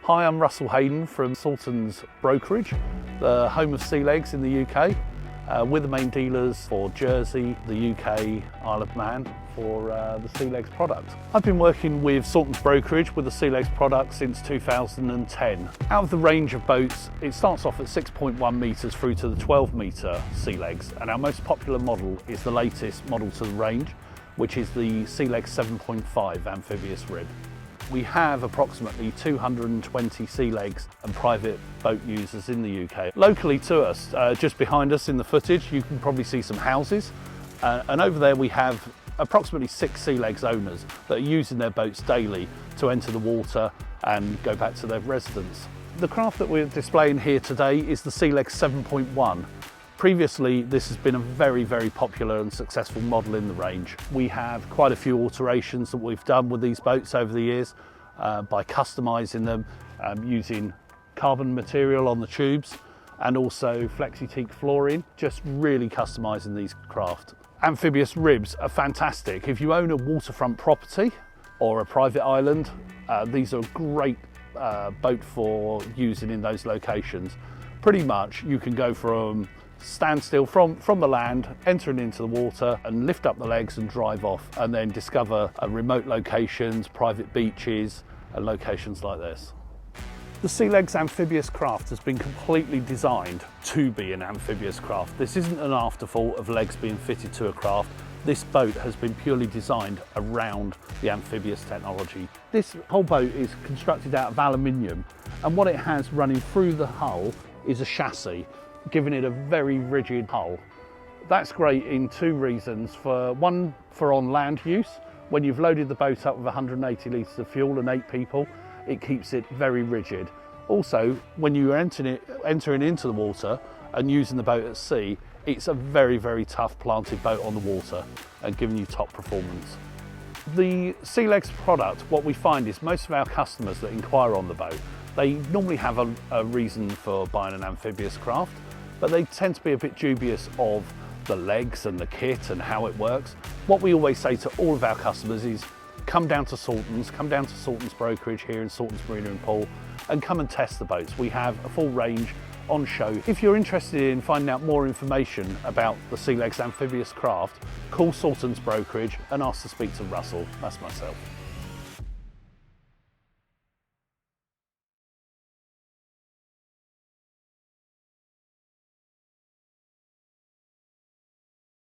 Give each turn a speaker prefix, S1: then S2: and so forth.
S1: Hi, I'm Russell Hayden from Salterns Brokerage, the home of Sealegs in the UK. We're the main dealers for Jersey, the UK, Isle of Man for the Sealegs product. I've been working with Salterns Brokerage with the Sealegs product since 2010. Out of the range of boats, it starts off at 6.1 metres through to the 12 metre Sealegs, and our most popular model is the latest model to the range, which is the Sealegs 7.5 Amphibious RIB. We have approximately 220 Sealegs and private boat users in the UK. Locally to us, just behind us in the footage, you can probably see some houses. And over there we have approximately 6 Sealegs owners that are using their boats daily to enter the water and go back to their residence. The craft that we're displaying here today is the Sealegs 7.1. Previously, this has been a very, very popular and successful model in the range. We have quite a few alterations that we've done with these boats over the years by customising them using carbon material on the tubes and also flexi-teak flooring, just really customising these craft. Amphibious RIBS are fantastic. If you own a waterfront property or a private island, these are a great boat for using in those locations. Pretty much you can go from standstill from the land, entering into the water and lift up the legs and drive off, and then discover remote locations, private beaches and locations like this. The Sealegs Amphibious craft has been completely designed to be an amphibious craft. This isn't an afterthought of legs being fitted to a craft. This boat has been purely designed around the amphibious technology. This whole boat is constructed out of aluminium, and what it has running through the hull is a chassis, giving it a very rigid hull. That's great in 2 reasons. One, for on land use. When you've loaded the boat up with 180 litres of fuel and 8 people, it keeps it very rigid. Also, when you're entering into the water and using the boat at sea, it's a very, very tough planted boat on the water and giving you top performance. The Sealegs product, what we find is most of our customers that inquire on the boat, they normally have a reason for buying an amphibious craft, but they tend to be a bit dubious of the legs and the kit and how it works. What we always say to all of our customers is come down to Salterns Brokerage here in Salterns Marina and Pool, and come and test the boats. We have a full range on show. If you're interested in finding out more information about the Sealegs Amphibious craft, call Salterns Brokerage and ask to speak to Russell, that's myself.